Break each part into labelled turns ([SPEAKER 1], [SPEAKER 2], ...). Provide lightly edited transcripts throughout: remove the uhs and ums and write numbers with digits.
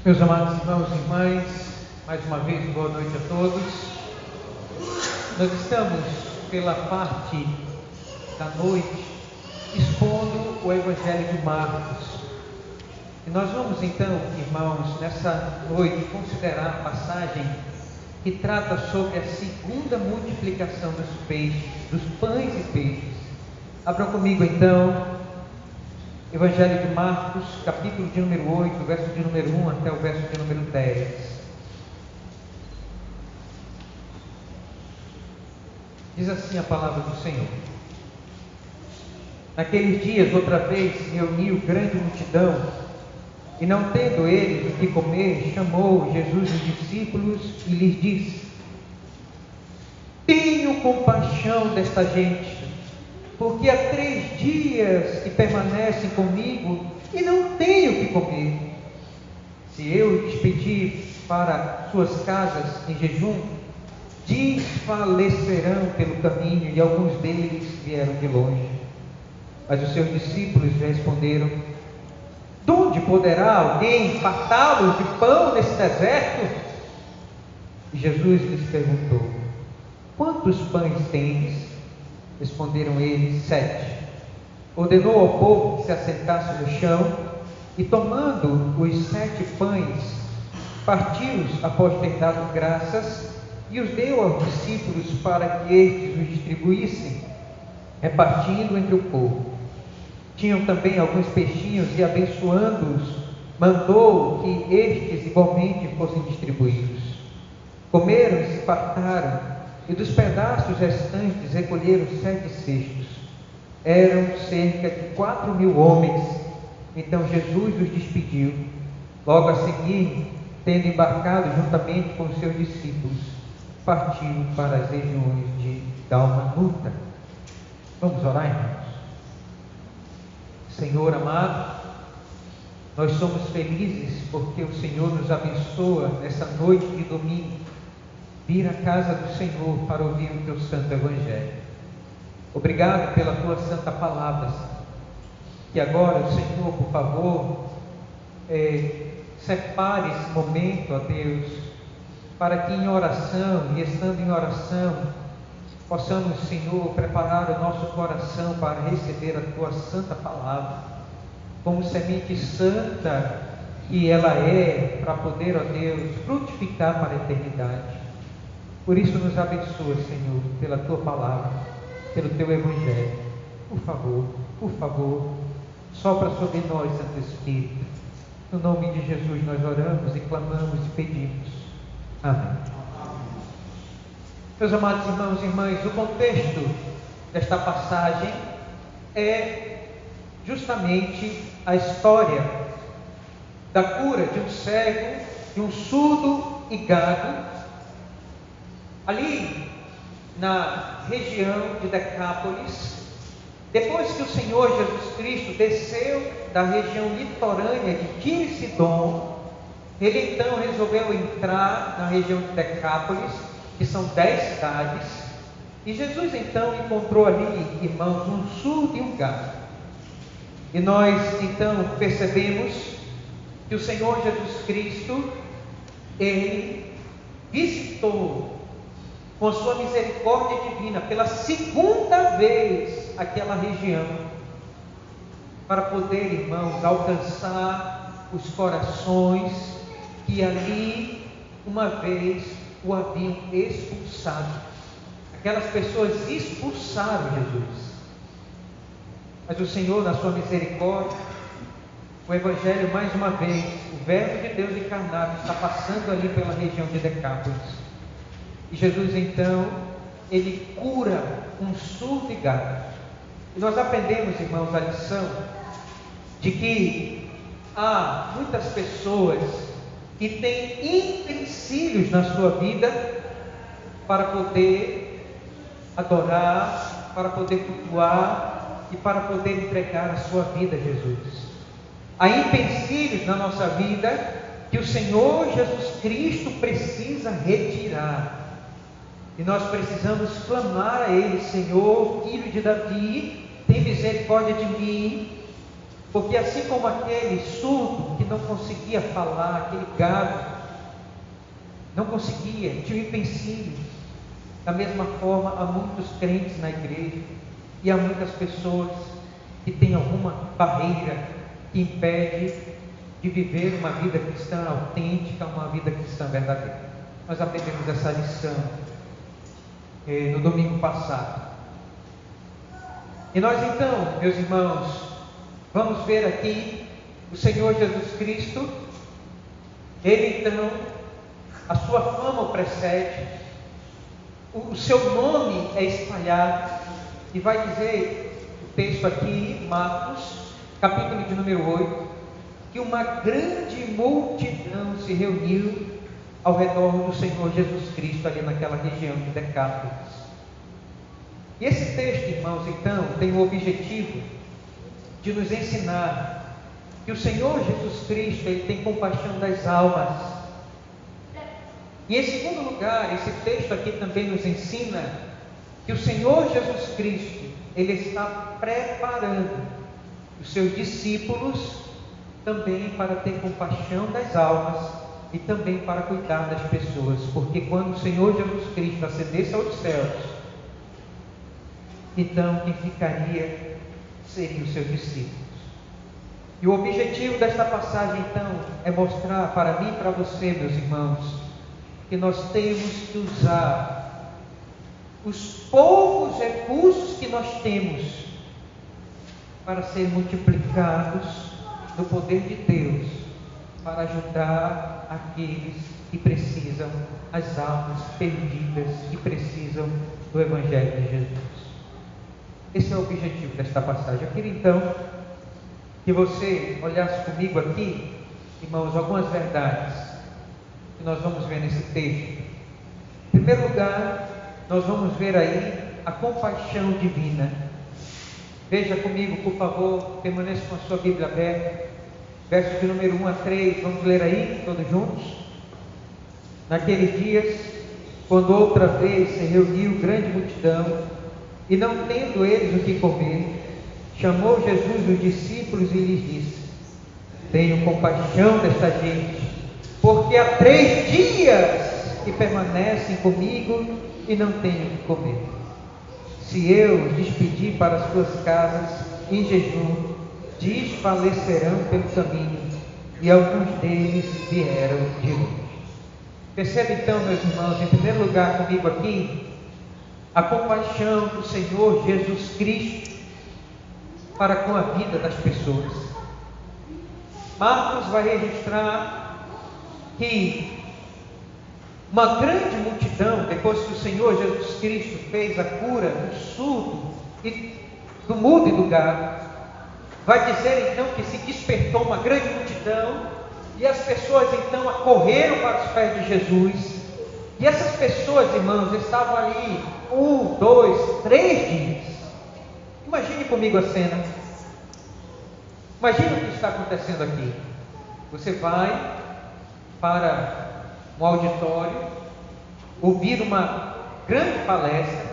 [SPEAKER 1] Meus amados irmãos e irmãs, mais uma vez, boa noite a todos. Nós estamos, pela parte da noite, expondo o Evangelho de Marcos. E nós vamos então, irmãos, nessa noite, considerar a passagem que trata sobre a segunda multiplicação dos peixes, dos pães e peixes. Abram comigo então, Evangelho de Marcos, capítulo de número 8, verso de número 1 até o verso de número 10. Diz assim a palavra do Senhor: Naqueles dias, outra vez, se reuniu grande multidão, e não tendo eles o que comer, chamou Jesus os discípulos e lhes disse: Tenho compaixão desta gente, porque há 3 dias que permanecem comigo e não tenho o que comer. Se eu os pedir para suas casas em jejum, desfalecerão pelo caminho, e alguns deles vieram de longe. Mas os seus discípulos responderam: De onde poderá alguém fartá-los de pão nesse deserto? E Jesus lhes perguntou: Quantos pães tendes? Responderam eles: 7. Ordenou ao povo que se assentasse no chão, e tomando os 7 pães, partiu-os após ter dado graças, e os deu aos discípulos para que estes os distribuíssem, repartindo entre o povo. Tinham também alguns peixinhos, e abençoando-os, mandou que estes igualmente fossem distribuídos. Comeram e se fartaram, e dos pedaços restantes recolheram 7 cestos. Eram cerca de 4.000 homens. Então Jesus os despediu. Logo a seguir, tendo embarcado juntamente com os seus discípulos, partiu para as regiões de Dalmanuta. Vamos orar, irmãos? Senhor amado, nós somos felizes porque o Senhor nos abençoa nessa noite de domingo, vir à casa do Senhor para ouvir o teu santo Evangelho. Obrigado pela tua santa palavra, que agora o Senhor, por favor, separe esse momento, ó Deus, para que em oração, e estando em oração, possamos, Senhor, preparar o nosso coração para receber a tua santa palavra, como semente santa que ela é, para poder, ó Deus, frutificar para a eternidade. Por isso nos abençoa, Senhor, pela tua palavra, pelo teu Evangelho. Por favor, sopra sobre nós, Santo Espírito. No nome de Jesus nós oramos e clamamos e pedimos. Amém. Meus amados irmãos e irmãs, o contexto desta passagem é justamente a história da cura de um cego, de um surdo e gago, ali na região de Decápolis. Depois que o Senhor Jesus Cristo desceu da região litorânea de Tiro e Sidom, ele então resolveu entrar na região de Decápolis, que são 10 cidades, e Jesus então encontrou ali, irmãos, um surdo e um gago. E nós então percebemos que o Senhor Jesus Cristo, ele visitou com a sua misericórdia divina, pela segunda vez, aquela região, para poder, irmãos, alcançar os corações que ali, uma vez, o haviam expulsado. Aquelas pessoas expulsaram Jesus. Mas o Senhor, na sua misericórdia, o Evangelho, mais uma vez, o Verbo de Deus encarnado, está passando ali pela região de Decápolis. E Jesus então, ele cura um surdo e gago. E nós aprendemos, irmãos, a lição de que há muitas pessoas que têm empecilhos na sua vida para poder adorar, para poder cultuar e para poder entregar a sua vida a Jesus. Há empecilhos na nossa vida que o Senhor Jesus Cristo precisa retirar. E nós precisamos clamar a Ele: Senhor, Filho de Davi, tem misericórdia de mim. Porque assim como aquele surdo que não conseguia falar, aquele gago, não conseguia, tinha um empecilho, da mesma forma há muitos crentes na igreja e há muitas pessoas que têm alguma barreira que impede de viver uma vida cristã autêntica, uma vida cristã verdadeira. Nós aprendemos essa lição no domingo passado. E nós então, meus irmãos, vamos ver aqui o Senhor Jesus Cristo. Ele então, a sua fama o precede, o seu nome é espalhado, e vai dizer o texto aqui, Marcos, capítulo de número 8, que uma grande multidão se reuniu ao redor do Senhor Jesus Cristo, ali naquela região de Decápolis. E esse texto, irmãos, então, tem o objetivo de nos ensinar que o Senhor Jesus Cristo, Ele tem compaixão das almas. E em segundo lugar, esse texto aqui também nos ensina que o Senhor Jesus Cristo, Ele está preparando os seus discípulos também para ter compaixão das almas e também para cuidar das pessoas, porque quando o Senhor Jesus Cristo ascendesse aos céus, então quem ficaria seriam os seus discípulos. E o objetivo desta passagem então é mostrar para mim e para você, meus irmãos, que nós temos que usar os poucos recursos que nós temos para ser multiplicados no poder de Deus, para ajudar aqueles que precisam, as almas perdidas que precisam do Evangelho de Jesus. Esse é o objetivo desta passagem. Eu queria então que você olhasse comigo aqui, irmãos, algumas verdades que nós vamos ver nesse texto. Em primeiro lugar, nós vamos ver aí a compaixão divina. Veja comigo, por favor, permaneça com a sua Bíblia aberta, versos de número 1 a 3, vamos ler aí, todos juntos. Naqueles dias, quando outra vez se reuniu grande multidão, e não tendo eles o que comer, chamou Jesus os discípulos e lhes disse: tenham compaixão desta gente, porque há 3 dias que permanecem comigo e não tenho o que comer. Se eu os despedir para as suas casas em jejum, desfalecerão pelo caminho, e alguns deles vieram de longe. Percebe então, meus irmãos, em primeiro lugar comigo aqui, a compaixão do Senhor Jesus Cristo para com a vida das pessoas. Marcos vai registrar que uma grande multidão, depois que o Senhor Jesus Cristo fez a cura do surdo, e do mudo e do gago, vai dizer então que se despertou uma grande multidão, e as pessoas então acorreram para os pés de Jesus, e essas pessoas, irmãos, estavam ali 1, 2, 3 dias. Imagine comigo a cena. Imagine o que está acontecendo aqui. Você vai para um auditório, ouvir uma grande palestra,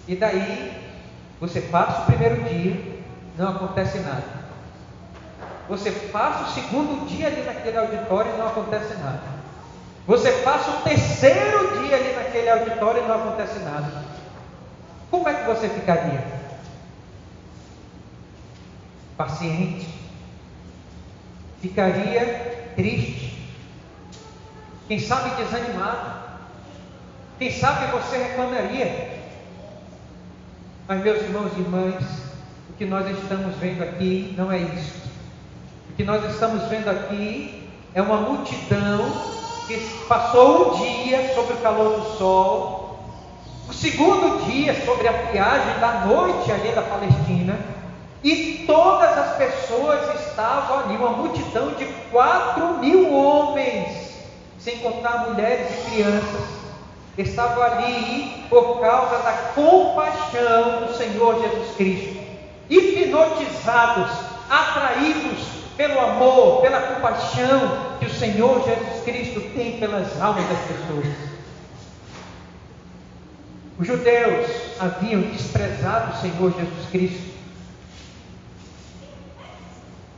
[SPEAKER 1] e daí você passa o primeiro dia, não acontece nada. Você passa o segundo dia ali naquele auditório e não acontece nada. Você passa o terceiro dia ali naquele auditório e não acontece nada. Como é que você ficaria? Paciente? Ficaria triste? Quem sabe desanimado? Quem sabe você reclamaria? Mas, meus irmãos e irmãs, o que nós estamos vendo aqui não é isso. O que nós estamos vendo aqui é uma multidão que passou um dia sob o calor do sol, o segundo dia sobre a friagem da noite ali da Palestina, e todas as pessoas estavam ali, uma multidão de 4.000 homens, sem contar mulheres e crianças, estavam ali por causa da compaixão do Senhor Jesus Cristo, hipnotizados, atraídos pelo amor, pela compaixão que o Senhor Jesus Cristo tem pelas almas das pessoas. Os judeus haviam desprezado o Senhor Jesus Cristo.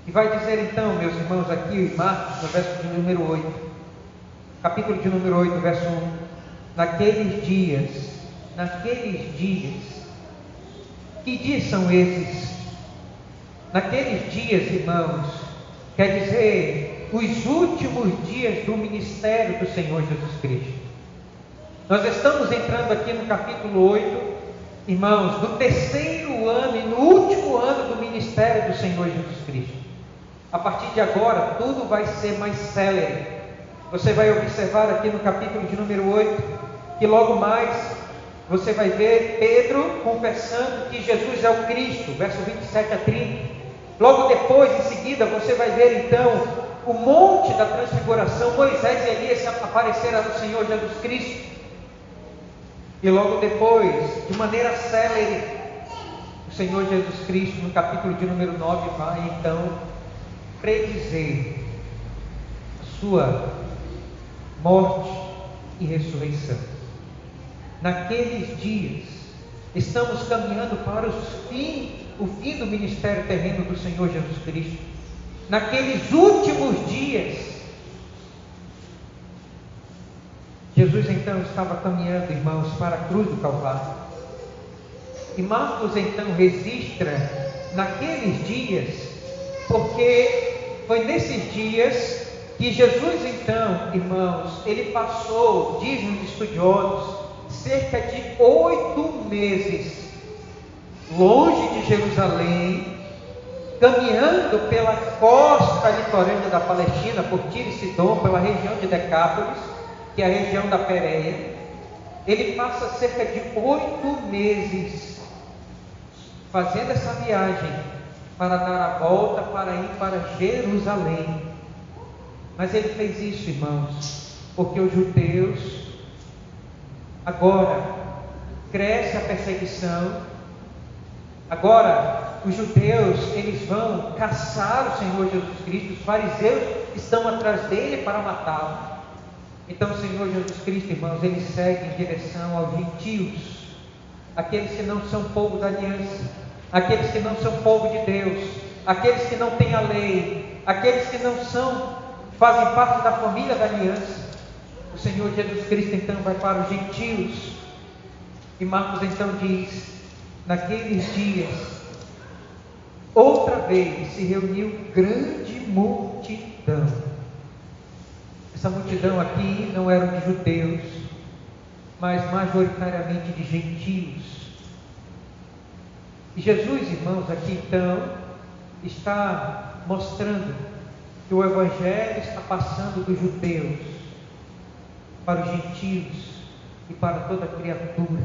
[SPEAKER 1] E vai dizer então, meus irmãos, aqui em Marcos, no verso de número 8, capítulo de número 8, verso 1, naqueles dias, que dias são esses? Naqueles dias, irmãos, quer dizer, os últimos dias do ministério do Senhor Jesus Cristo. Nós estamos entrando aqui no capítulo 8, irmãos, do terceiro ano e no último ano do ministério do Senhor Jesus Cristo. A partir de agora, tudo vai ser mais célere. Você vai observar aqui no capítulo de número 8, que logo mais você vai ver Pedro confessando que Jesus é o Cristo, verso 27 a 30. Logo depois, em seguida, você vai ver então o monte da transfiguração, Moisés e Elias apareceram ao Senhor Jesus Cristo. E logo depois, de maneira célere, o Senhor Jesus Cristo, no capítulo de número 9, vai então predizer a sua morte e ressurreição. Naqueles dias, estamos caminhando para o fim do ministério terreno do Senhor Jesus Cristo. Naqueles últimos dias, Jesus então estava caminhando, irmãos, para a cruz do Calvário. E Marcos então registra naqueles dias, porque foi nesses dias que Jesus então, irmãos, ele passou, dizem os estudiosos, cerca de 8 meses longe de Jerusalém, caminhando pela costa litorânea da Palestina, por Tiro e Sidom, pela região de Decápolis, que é a região da Pérea. Ele passa cerca de 8 meses fazendo essa viagem para dar a volta, para ir para Jerusalém. Mas ele fez isso, irmãos, porque os judeus, agora cresce a perseguição, agora os judeus, eles vão caçar o Senhor Jesus Cristo, os fariseus estão atrás dele para matá-lo. Então o Senhor Jesus Cristo, irmãos, ele segue em direção aos gentios, aqueles que não são povo da aliança, aqueles que não são povo de Deus, aqueles que não têm a lei, aqueles que não fazem parte da família da aliança. O Senhor Jesus Cristo então vai para os gentios. E Marcos então diz: naqueles dias, outra vez se reuniu grande multidão. Essa multidão aqui não era de judeus, mas majoritariamente de gentios. E Jesus, irmãos, aqui então está mostrando que o Evangelho está passando dos judeus para os gentios e para toda criatura.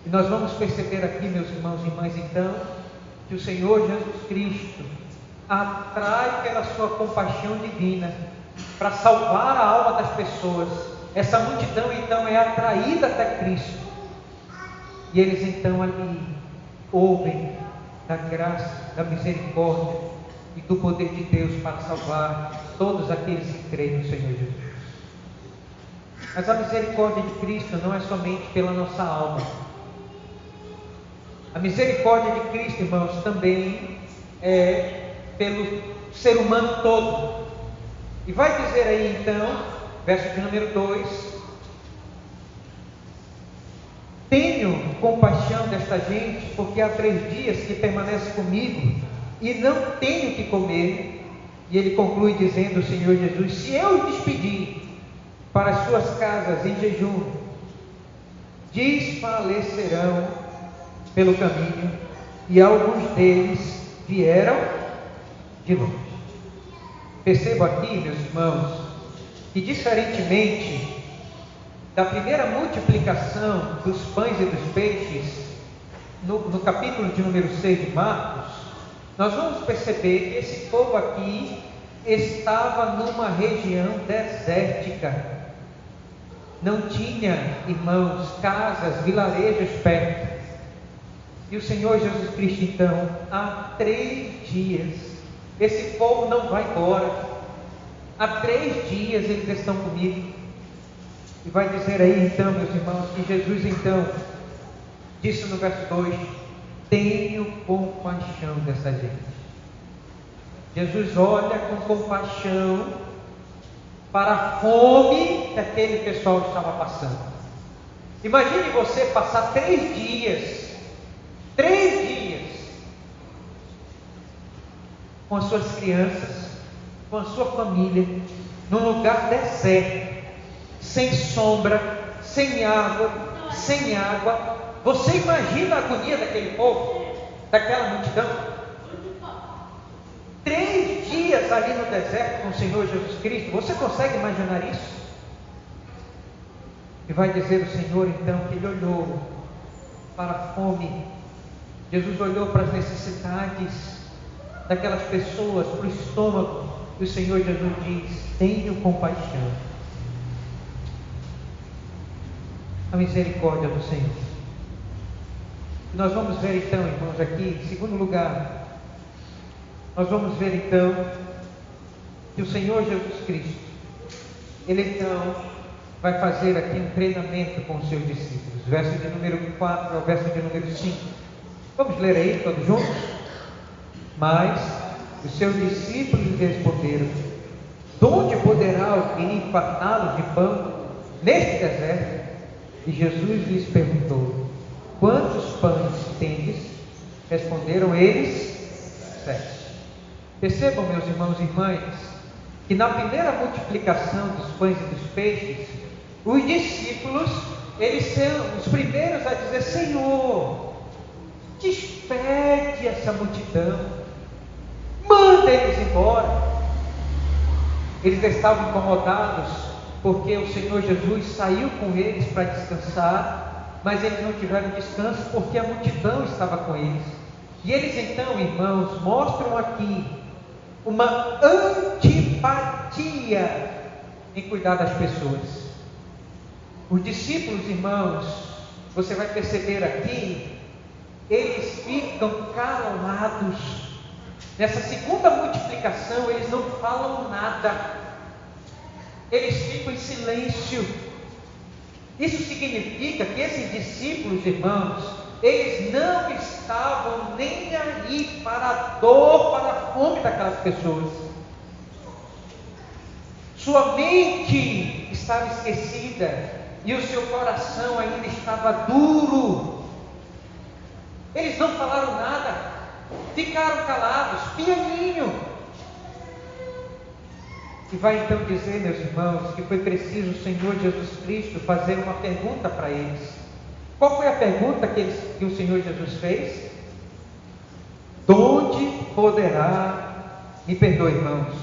[SPEAKER 1] E nós vamos perceber aqui, meus irmãos e irmãs, então, que o Senhor Jesus Cristo atrai pela sua compaixão divina para salvar a alma das pessoas. Essa multidão então é atraída até Cristo, e eles então ali ouvem da graça, da misericórdia e do poder de Deus para salvar todos aqueles que creem no Senhor Jesus. Mas a misericórdia de Cristo não é somente pela nossa alma. A misericórdia de Cristo, irmãos, também é pelo ser humano todo. E vai dizer aí então, verso de número 2: tenho compaixão desta gente, porque há 3 dias que permanece comigo e não tenho que comer. E ele conclui dizendo, o Senhor Jesus: se eu os despedir para as suas casas em jejum, desfalecerão pelo caminho, e alguns deles vieram de longe. Perceba aqui, meus irmãos, que diferentemente da primeira multiplicação dos pães e dos peixes, no capítulo de número 6 de Marcos, nós vamos perceber que esse povo aqui estava numa região desértica. Não tinha, irmãos, casas, vilarejos perto. E o Senhor Jesus Cristo então, há 3 dias, esse povo não vai embora. Há 3 dias eles estão comigo. E vai dizer aí então, meus irmãos, que Jesus então disse no verso 2: tenho compaixão dessa gente. Jesus olha com compaixão para a fome que aquele pessoal estava passando. Imagine você passar 3 dias com as suas crianças, com a sua família, num lugar deserto, sem sombra, sem água. Você imagina a agonia daquele povo, daquela multidão? 3 dias ali no deserto com o Senhor Jesus Cristo. Você consegue imaginar isso? E vai dizer o Senhor então que Ele olhou para a fome. Jesus olhou para as necessidades daquelas pessoas, para o estômago. E o Senhor Jesus diz: tenham compaixão. A misericórdia do Senhor. E nós vamos ver então, irmãos, aqui, em segundo lugar, nós vamos ver então que o Senhor Jesus Cristo, Ele então vai fazer aqui um treinamento com os seus discípulos. Verso de número 4 ao verso de número 5. Vamos ler aí todos juntos? Mas os seus discípulos lhe responderam: de onde poderá alguém fartá-los de pão neste deserto? E Jesus lhes perguntou: quantos pães tendes? Responderam eles: 7. Percebam, meus irmãos e irmãs, que na primeira multiplicação dos pães e dos peixes, os discípulos, eles são os primeiros a dizer: Senhor, despede essa multidão, manda eles embora. Eles estavam incomodados porque o Senhor Jesus saiu com eles para descansar, mas eles não tiveram descanso porque a multidão estava com eles. E eles então, irmãos, mostram aqui uma antipatia em cuidar das pessoas. Os discípulos, irmãos, você vai perceber aqui, eles ficam calados. Nessa segunda multiplicação, eles não falam nada. Eles ficam em silêncio. Isso significa que esses discípulos, irmãos, eles não estavam nem aí para a dor, para a fome daquelas pessoas. Sua mente estava esquecida e o seu coração ainda estava duro. Eles não falaram nada, ficaram calados, pianinho. E vai então dizer, meus irmãos, que foi preciso o Senhor Jesus Cristo fazer uma pergunta para eles. Qual foi a pergunta que o Senhor Jesus fez? De onde poderá, me perdoe, irmãos,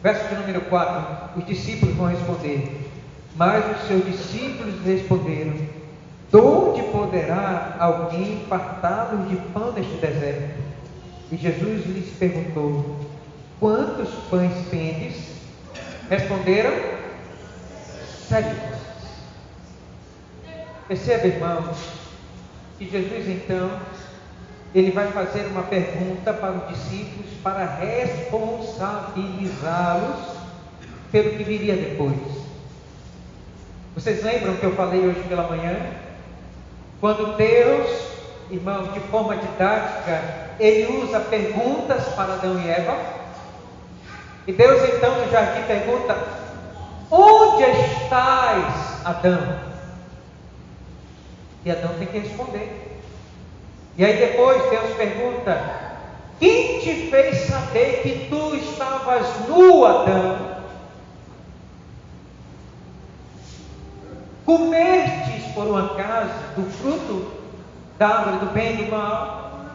[SPEAKER 1] verso de número 4, os discípulos vão responder, mas os seus discípulos responderam: de onde poderá alguém fartá-los de pão neste deserto? E Jesus lhes perguntou: quantos pães tendes? Responderam: 7. Perceba, irmãos, que Jesus então, ele vai fazer uma pergunta para os discípulos para responsabilizá-los pelo que viria depois. Vocês lembram que eu falei hoje pela manhã? Quando Deus, irmãos, de forma didática, Ele usa perguntas para Adão e Eva. E Deus então no jardim pergunta: onde estás, Adão? E Adão tem que responder. E aí depois Deus pergunta: quem te fez saber que tu estavas nu, Adão? Comestes por um acaso do fruto da árvore do bem e do mal?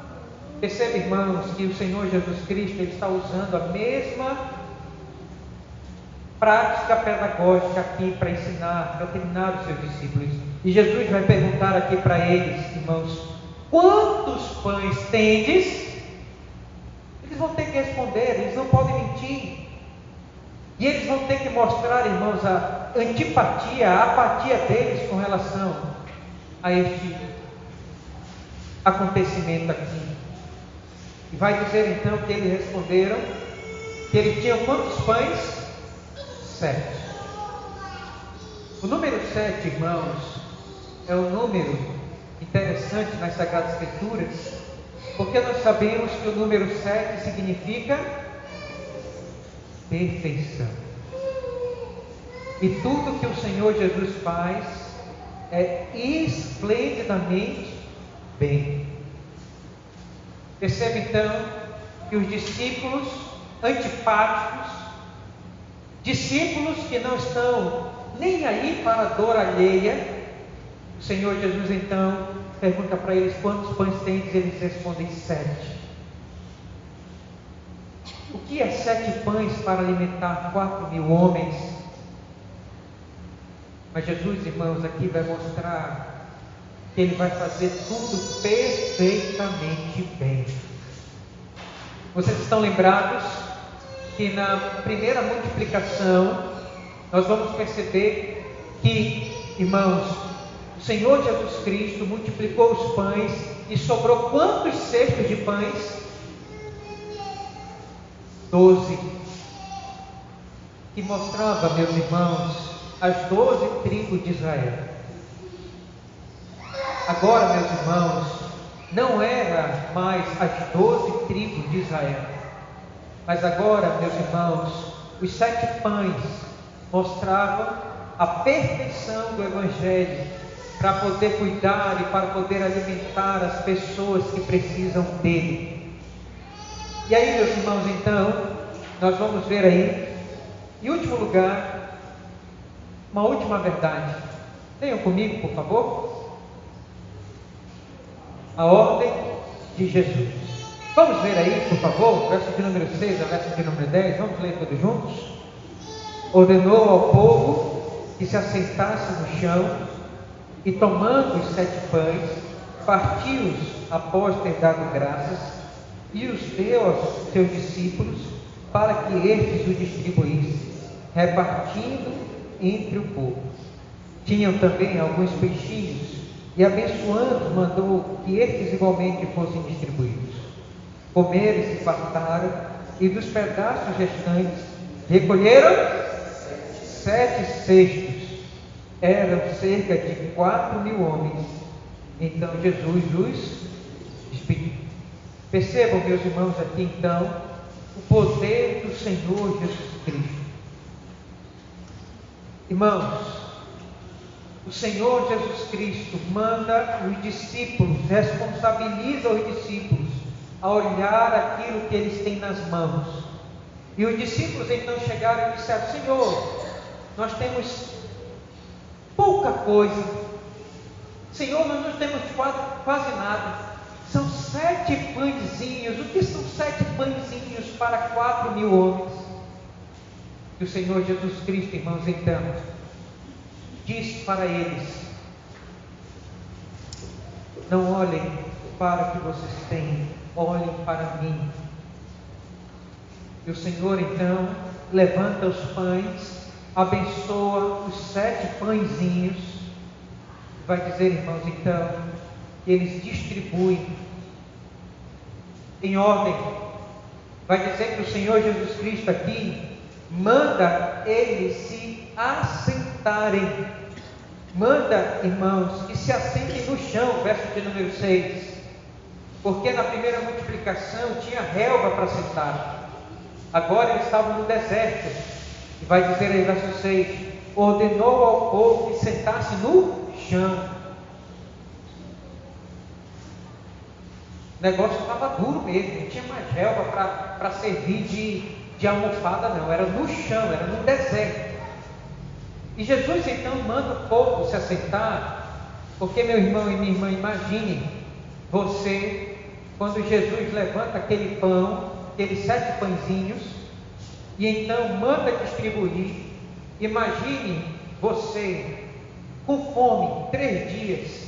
[SPEAKER 1] Percebe, irmãos, que o Senhor Jesus Cristo, Ele está usando a mesma prática pedagógica aqui para ensinar, para treinar os seus discípulos. E Jesus vai perguntar aqui para eles, irmãos: quantos pães tendes? Eles vão ter que responder, eles não podem mentir. E eles vão ter que mostrar, irmãos, a antipatia, a apatia deles com relação a este acontecimento aqui. E vai dizer então que eles responderam que eles tinham quantos pães? 7. O número 7, irmãos, é um número interessante nas Sagradas Escrituras, Porque nós sabemos que o número 7 significa perfeição. E tudo que o Senhor Jesus faz é esplendidamente bem. Percebe então que os discípulos antipáticos, discípulos que não estão nem aí para a dor alheia, o Senhor Jesus então pergunta para eles quantos pães tens, e eles respondem 7. O que é 7 pães para alimentar 4.000 homens? Mas Jesus, irmãos, aqui vai mostrar que Ele vai fazer tudo perfeitamente bem. Vocês estão lembrados que na primeira multiplicação, nós vamos perceber que, irmãos, o Senhor Jesus Cristo multiplicou os pães e sobrou quantos cestos de pães? 12. Que mostrava, meus irmãos, as 12 tribos de Israel. Agora, meus irmãos, não era mais as 12 tribos de Israel, mas agora, meus irmãos, os 7 pães mostravam a perfeição do Evangelho para poder cuidar e para poder alimentar as pessoas que precisam dele. E aí, meus irmãos, então, nós vamos ver aí, em último lugar, uma última verdade. Leiam comigo, por favor. A ordem de Jesus. Vamos ver aí, por favor, verso de número 6 a verso de número 10. Vamos ler todos juntos. Ordenou ao povo que se assentasse no chão, e tomando os 7 pães, partiu-os após ter dado graças, e os deu aos seus discípulos, para que estes o distribuíssem, repartindo entre o povo. Tinham também alguns peixinhos, e abençoando, mandou que estes igualmente fossem distribuídos. Comeram e se fartaram, e dos pedaços restantes recolheram 7 cestos. Eram cerca de 4.000 homens. Então Jesus os despediu. Percebam, meus irmãos, aqui então o poder do Senhor Jesus Cristo. Irmãos, o Senhor Jesus Cristo manda os discípulos, responsabiliza os discípulos a olhar aquilo que eles têm nas mãos. E os discípulos então chegaram e disseram: Senhor, nós temos pouca coisa. Senhor, nós não temos quase nada. São 7 pãezinhos. O que são 7 pãezinhos para 4.000 homens? E o Senhor Jesus Cristo, irmãos, então diz para eles: não olhem para o que vocês têm, olhem para mim. E o Senhor então levanta os pães, abençoa os 7 pãezinhos, vai dizer, irmãos, então, que eles distribuem em ordem. Vai dizer que o Senhor Jesus Cristo aqui manda eles se assentarem. Manda, irmãos, que se assentem no chão, verso de número 6. Porque na primeira multiplicação tinha relva para sentar. Agora eles estavam no deserto. E vai dizer aí, verso 6: ordenou ao povo que sentasse no chão. O negócio estava duro mesmo, não tinha mais relva para servir de almofada, não, era no chão, era no deserto. E Jesus então manda o povo se assentar, porque, meu irmão e minha irmã, imagine você, quando Jesus levanta aquele pão, aqueles 7 pãezinhos, e então manda distribuir. Imagine você com fome, 3 dias.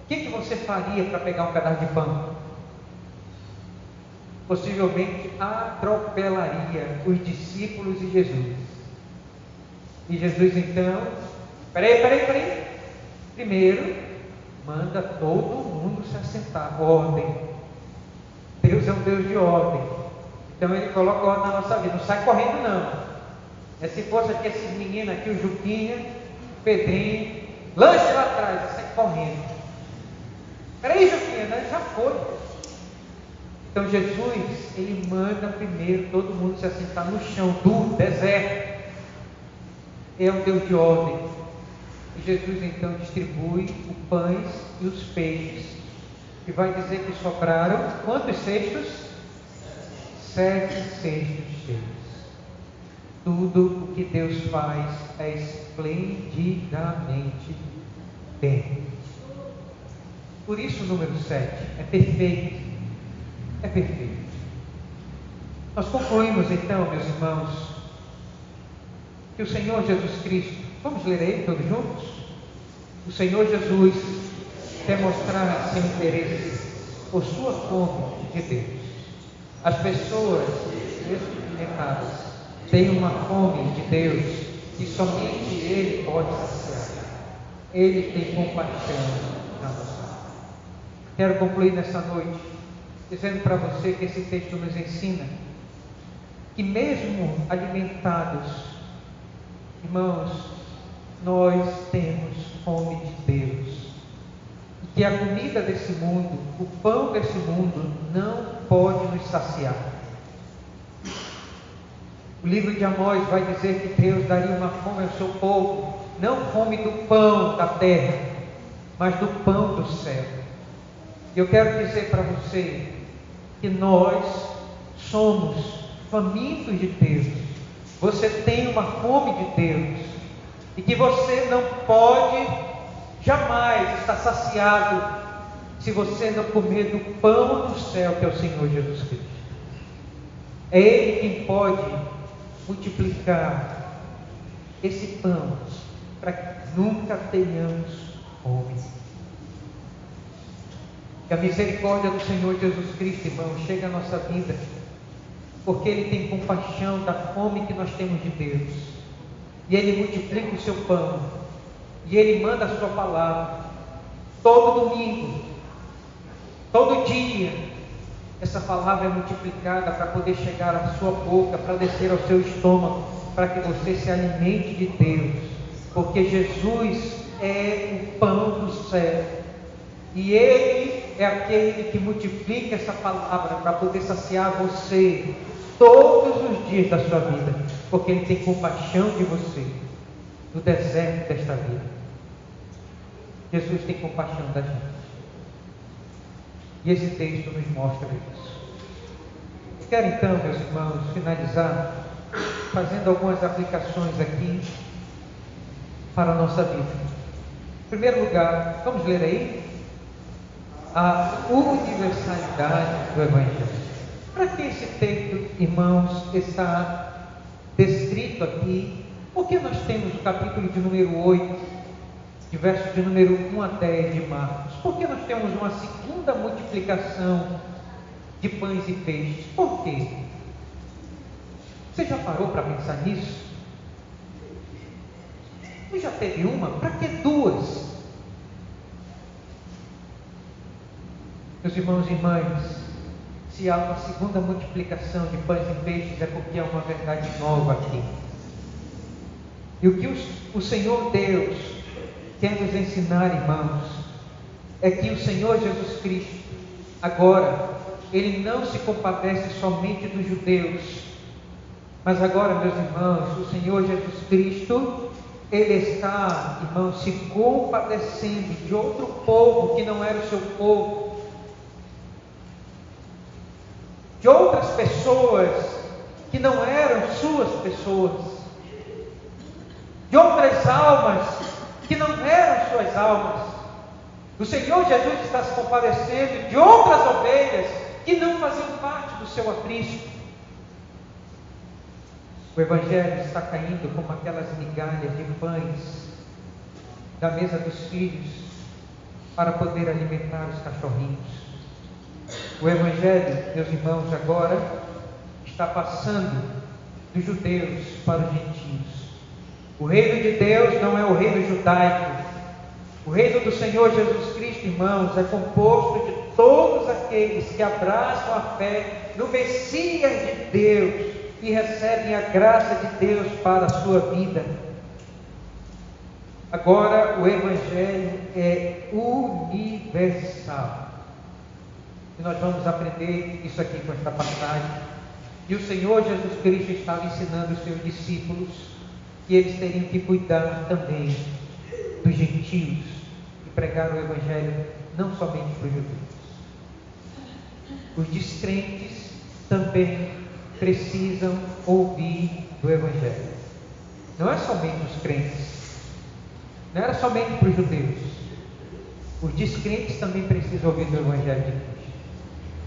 [SPEAKER 1] O que você faria para pegar um pedaço de pão? Possivelmente atropelaria os discípulos e Jesus. E Jesus então, peraí. Primeiro, manda todo mundo se assentar. Ordem. Deus é um Deus de ordem. Então Ele coloca ordem na nossa vida. Não sai correndo, não. É se fosse aqui esses meninos aqui, o Juquinha, o Pedrinho, lanche lá atrás, sai correndo. 3 de manhã, já foi. Então Jesus, ele manda primeiro todo mundo se assentar no chão do deserto. É um Deus de ordem. E Jesus então distribui os pães e os peixes. E vai dizer que sobraram quantos cestos? 7 cestos cheios. Tudo o que Deus faz é esplendidamente bem. Por isso o número 7 é perfeito. É perfeito. Nós concluímos então, meus irmãos, que o Senhor Jesus Cristo, vamos ler aí todos juntos? O Senhor Jesus quer mostrar seu interesse por sua fome de Deus. As pessoas experimentadas têm uma fome de Deus que somente Ele pode saciar. Ele tem compaixão na nossa alma. Quero concluir nessa noite dizendo para você que esse texto nos ensina que mesmo alimentados, irmãos, nós temos fome de Deus. E que a comida desse mundo, o pão desse mundo, não pode nos saciar. O livro de Amós vai dizer que Deus daria uma fome ao seu povo, não fome do pão da terra, mas do pão do céu. E eu quero dizer para você que nós somos famintos de Deus. Você tem uma fome de Deus. E que você não pode jamais estar saciado se você não comer do pão do céu, que é o Senhor Jesus Cristo. É Ele quem pode multiplicar esse pão para que nunca tenhamos fome. Que a misericórdia do Senhor Jesus Cristo, irmão, chegue à nossa vida, porque Ele tem compaixão da fome que nós temos de Deus. E Ele multiplica o seu pão. E Ele manda a sua palavra. Todo domingo, todo dia, essa palavra é multiplicada para poder chegar à sua boca, para descer ao seu estômago, para que você se alimente de Deus. Porque Jesus é o pão do céu. E Ele é aquele que multiplica essa palavra para poder saciar você todos os dias da sua vida, porque Ele tem compaixão de você no deserto desta vida. Jesus tem compaixão da gente, e esse texto nos mostra isso. Eu quero então, meus irmãos, finalizar fazendo algumas aplicações aqui para a nossa vida. Em primeiro lugar, vamos ler aí a universalidade do Evangelho. Para que esse texto, irmãos, está descrito aqui? Porque nós temos o capítulo de número 8, de verso de número 1 a 10 de Marcos. Por que nós temos uma segunda multiplicação de pães e peixes? Por quê? Você já parou para pensar nisso? Você já teve uma? Para que duas? Meus irmãos e irmãs, se há uma segunda multiplicação de pães e peixes, é porque há uma verdade nova aqui. E o que o Senhor Deus quer nos ensinar, irmãos, é que o Senhor Jesus Cristo, agora, Ele não se compadece somente dos judeus, mas agora, meus irmãos, o Senhor Jesus Cristo, Ele está, irmãos, se compadecendo de outro povo que não era o seu povo, de outras pessoas que não eram suas pessoas, de outras almas que não eram suas almas. O Senhor Jesus está se compadecendo de outras ovelhas que não faziam parte do seu aprisco. O Evangelho está caindo como aquelas migalhas de pães da mesa dos filhos para poder alimentar os cachorrinhos. O Evangelho, meus irmãos, agora está passando dos judeus para os gentios. O reino de Deus não é o reino judaico. O reino do Senhor Jesus Cristo, irmãos, é composto de todos aqueles que abraçam a fé no Messias de Deus e recebem a graça de Deus para a sua vida. Agora, o Evangelho é universal. E nós vamos aprender isso aqui com esta passagem. E o Senhor Jesus Cristo estava ensinando os seus discípulos que eles teriam que cuidar também dos gentios e pregar o Evangelho não somente para os judeus. Os descrentes também precisam ouvir do Evangelho. Não é somente os crentes, não era somente para os judeus. Os descrentes também precisam ouvir do Evangelho de Cristo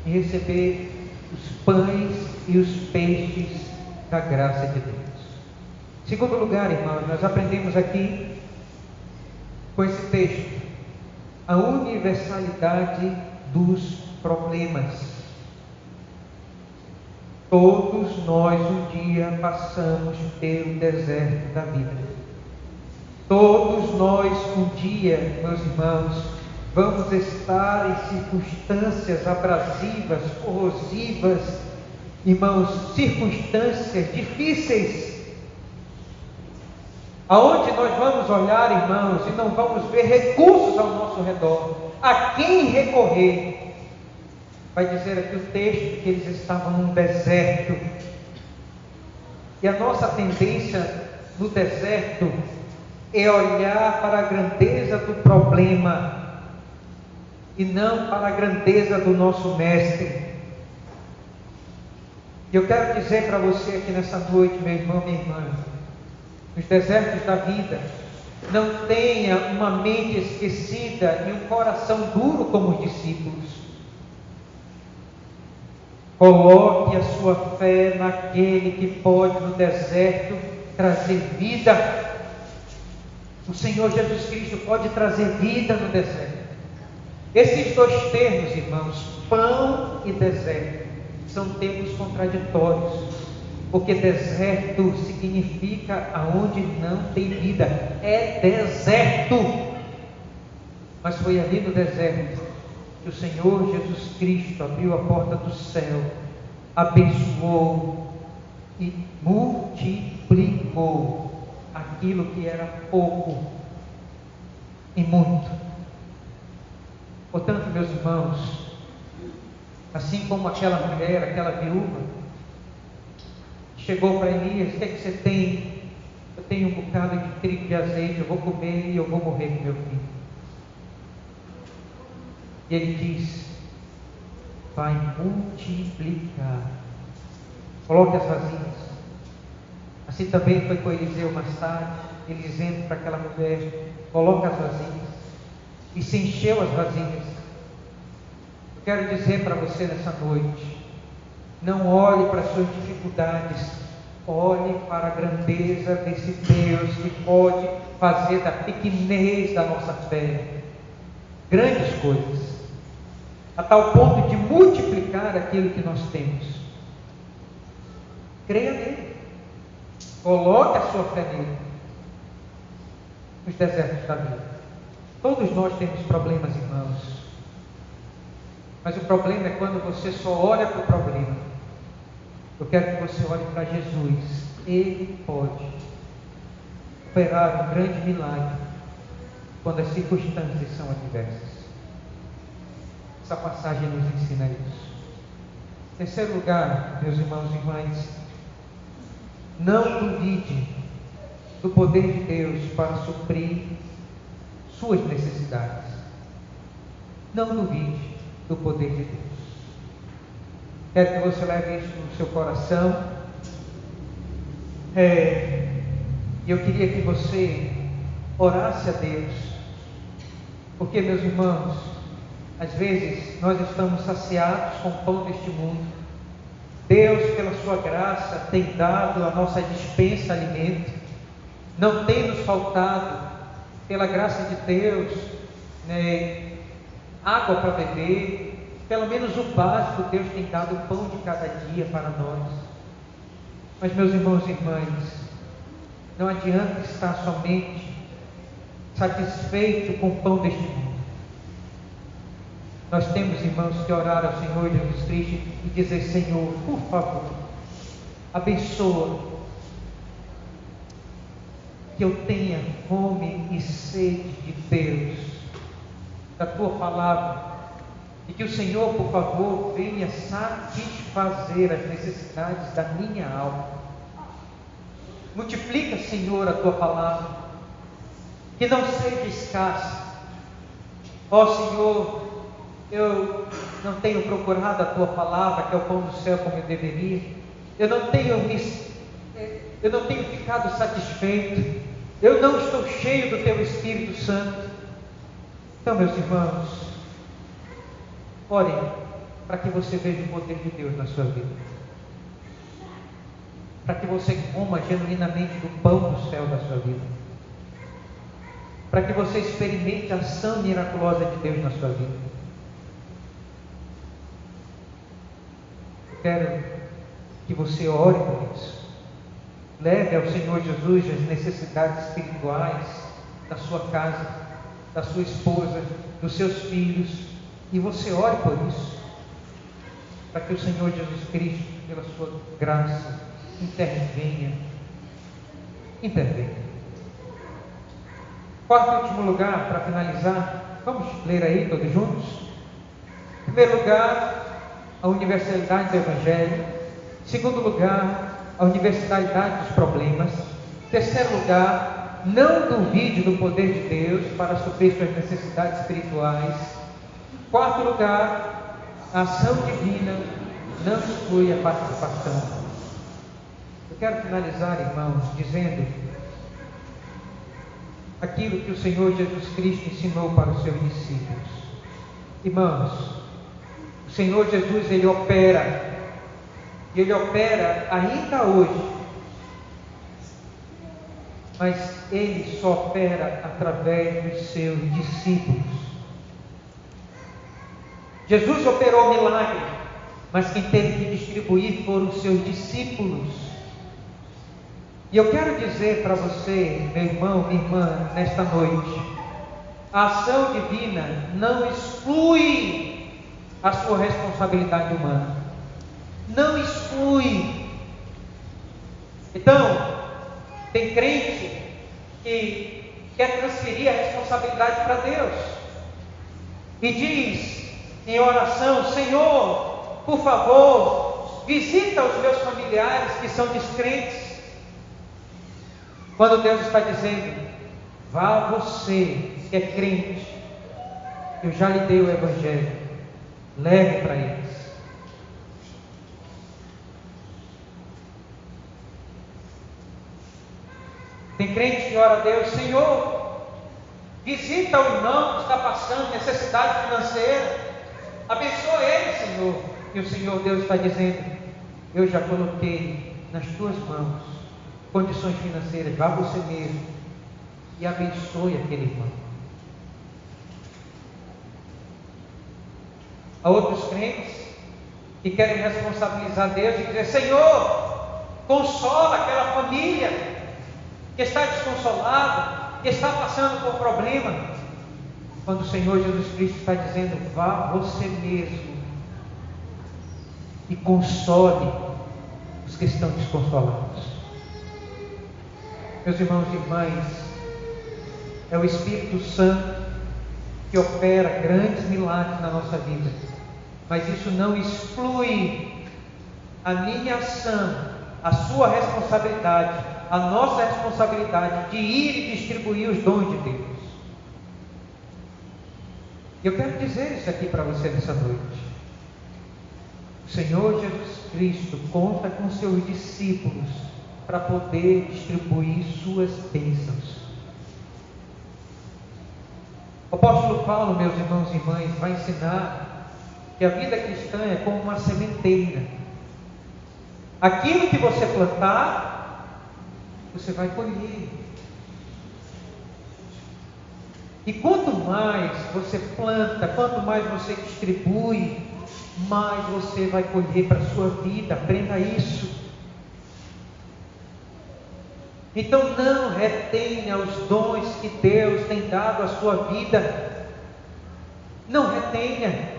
[SPEAKER 1] e receber os pães e os peixes da graça de Deus. Em segundo lugar, irmãos, nós aprendemos aqui com esse texto a universalidade dos problemas. Todos nós um dia passamos pelo deserto da vida. Todos nós um dia, meus irmãos, vamos estar em circunstâncias abrasivas, corrosivas, irmãos, circunstâncias difíceis, aonde nós vamos olhar, irmãos, e não vamos ver recursos ao nosso redor, a quem recorrer. Vai dizer aqui o texto que eles estavam num deserto, e a nossa tendência no deserto é olhar para a grandeza do problema e não para a grandeza do nosso mestre. E eu quero dizer para você aqui nessa noite, meu irmão, minha irmã, nos desertos da vida, não tenha uma mente esquecida e um coração duro como os discípulos. Coloque a sua fé naquele que pode no deserto trazer vida. O Senhor Jesus Cristo pode trazer vida no deserto. Esses dois termos, irmãos, pão e deserto, são termos contraditórios, porque deserto significa aonde não tem vida, é deserto. Mas foi ali no deserto que o Senhor Jesus Cristo abriu a porta do céu, abençoou e multiplicou aquilo que era pouco e muito. Portanto, meus irmãos, assim como aquela mulher, aquela viúva, chegou para Elias: o que é que você tem? Eu tenho um bocado de trigo e de azeite, eu vou comer e eu vou morrer com meu filho. E ele diz: vai multiplicar, coloque as vasilhas. Assim também foi com Eliseu mais tarde, ele dizendo para aquela mulher: coloca as vasilhas, e se encheu as vasilhas. Eu quero dizer para você nessa noite, não olhe para as suas dificuldades, olhe para a grandeza desse Deus que pode fazer da pequenez da nossa fé grandes coisas, a tal ponto de multiplicar aquilo que nós temos. Creia nele, coloque a sua fé nele. Nos desertos da vida, todos nós temos problemas, irmãos, mas o problema é quando você só olha para o problema. Eu quero que você olhe para Jesus. Ele pode operar um grande milagre quando as circunstâncias são adversas. Essa passagem nos ensina isso. Em terceiro lugar, meus irmãos e irmãs, não duvide do poder de Deus para suprir suas necessidades. Não duvide do poder de Deus. Quero que você leve isso no seu coração. E eu queria que você orasse a Deus, porque, meus irmãos, às vezes nós estamos saciados com o pão deste mundo. Deus, pela sua graça, tem dado a nossa dispensa alimento. Não tem nos faltado, pela graça de Deus, água para beber. Pelo menos o básico, Deus tem dado o pão de cada dia para nós. Mas, meus irmãos e irmãs, não adianta estar somente satisfeito com o pão deste mundo. Nós temos, irmãos, que orar ao Senhor Jesus Cristo e dizer: Senhor, por favor, abençoa que eu tenha fome e sede de Deus, da tua palavra, e que o Senhor, por favor, venha satisfazer as necessidades da minha alma. Multiplica, Senhor, a tua palavra, que não seja escassa. Ó Senhor, eu não tenho procurado a tua palavra, que é o pão do céu, como eu deveria. Eu não tenho ficado satisfeito. Eu não estou cheio do teu Espírito Santo. Então, meus irmãos, orem para que você veja o poder de Deus na sua vida, para que você coma genuinamente do pão do céu da sua vida, para que você experimente a ação miraculosa de Deus na sua vida. Eu quero que você ore por isso. Leve ao Senhor Jesus as necessidades espirituais da sua casa, da sua esposa, dos seus filhos, e você ore por isso, para que o Senhor Jesus Cristo, pela sua graça, intervenha. Quarto e último lugar, para finalizar, vamos ler aí todos juntos. Em primeiro lugar, a universalidade do Evangelho. Em segundo lugar, a universalidade dos problemas. Em terceiro lugar, não duvide do poder de Deus para suprir suas necessidades espirituais. Em quarto lugar, a ação divina não exclui a participação. Eu quero finalizar, irmãos, dizendo aquilo que o Senhor Jesus Cristo ensinou para os seus discípulos. Irmãos, o Senhor Jesus, Ele opera ainda hoje, mas Ele só opera através dos seus discípulos. Jesus operou milagre, mas quem teve que distribuir foram os seus discípulos. E eu quero dizer para você, meu irmão, minha irmã, nesta noite, a ação divina não exclui a sua responsabilidade humana. Não exclui. Então, tem crente que quer transferir a responsabilidade para Deus e diz em oração: Senhor, por favor, visita os meus familiares que são descrentes. Quando Deus está dizendo: vá você que é crente, eu já lhe dei o Evangelho, leve para eles. Tem crente que ora a Deus: Senhor, visita o irmão que está passando necessidade financeira, abençoa ele, Senhor. E o Senhor Deus está dizendo: eu já coloquei nas tuas mãos condições financeiras, vá você mesmo e abençoe aquele irmão. Há outros crentes que querem responsabilizar Deus e dizer: Senhor, consola aquela família que está desconsolada, que está passando por problema, quando o Senhor Jesus Cristo está dizendo: vá você mesmo e console os que estão desconsolados. Meus irmãos e irmãs, é o Espírito Santo que opera grandes milagres na nossa vida, mas isso não exclui a minha ação, a sua responsabilidade, a nossa responsabilidade de ir e distribuir os dons de Deus. E eu quero dizer isso aqui para você nessa noite. O Senhor Jesus Cristo conta com seus discípulos para poder distribuir suas bênçãos. O apóstolo Paulo, meus irmãos e irmãs, vai ensinar que a vida cristã é como uma sementeira. Aquilo que você plantar, você vai colher. E quanto mais você planta, quanto mais você distribui, mais você vai colher para a sua vida. Aprenda isso. Então não retenha os dons que Deus tem dado à sua vida. Não retenha.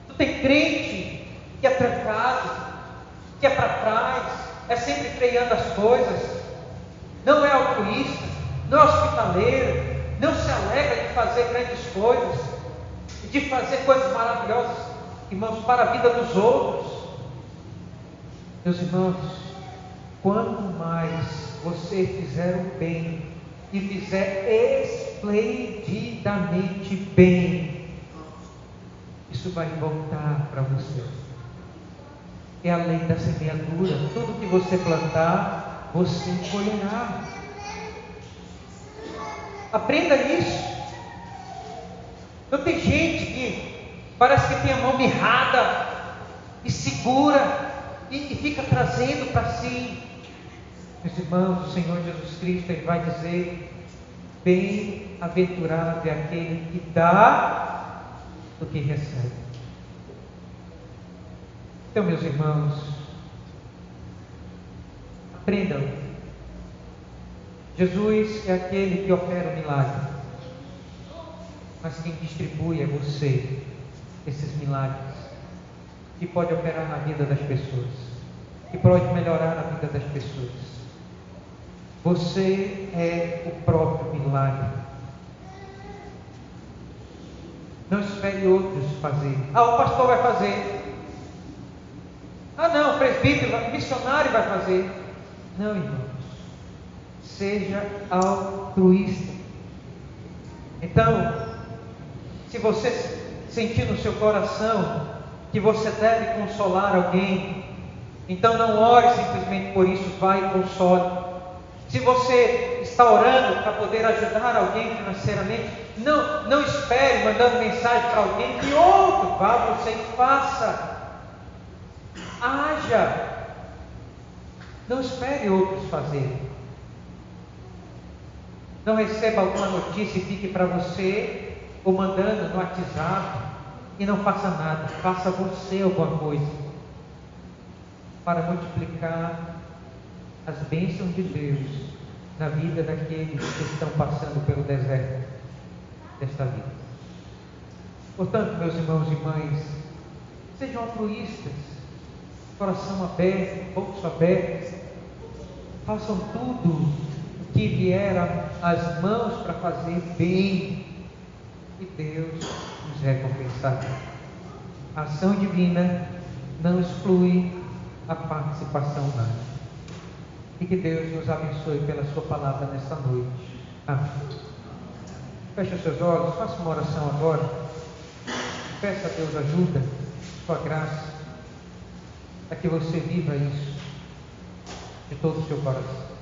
[SPEAKER 1] Tu tem crente que é trancado, que é para trás, é sempre freando as coisas. não é altruísta, não é hospitaleiro, não se alegra de fazer grandes coisas, de fazer coisas maravilhosas, irmãos, para a vida dos outros. Meus irmãos, quanto mais você fizer o bem e fizer esplendidamente bem, isso vai voltar para você. É a lei da semeadura. Tudo que você plantar, você colherá. Aprenda isso. Não tem gente que parece que tem a mão mirrada e segura e fica trazendo para si. Meus irmãos, o Senhor Jesus Cristo, Ele vai dizer: bem-aventurado é aquele que dá do que recebe. Então, meus irmãos, aprendam. Jesus é aquele que opera o milagre, mas quem distribui é você, esses milagres, que pode operar na vida das pessoas, que pode melhorar a vida das pessoas. Você é o próprio milagre. Não espere outros fazer. O pastor vai fazer. Não, o presbítero, o missionário vai fazer. Não, irmãos. Seja altruísta. Então, se você sentir no seu coração que você deve consolar alguém, então não ore simplesmente por isso, vai e console. Se você está orando para poder ajudar alguém financeiramente, não espere mandando mensagem para alguém que outro vá, você faça. Haja. Não espere outros fazerem. Não receba alguma notícia e fique para você, ou mandando no WhatsApp, e não faça nada. Faça você alguma coisa para multiplicar as bênçãos de Deus na vida daqueles que estão passando pelo deserto desta vida. Portanto, meus irmãos e mães, sejam altruístas, coração aberto, bolso aberto, façam tudo o que vier às mãos para fazer bem, e Deus nos recompensará. A ação divina não exclui a participação humana. E que Deus nos abençoe pela sua palavra nesta noite. Amém. Feche os seus olhos, faça uma oração agora. Peça a Deus ajuda, sua graça, para que você viva isso de todo o seu coração.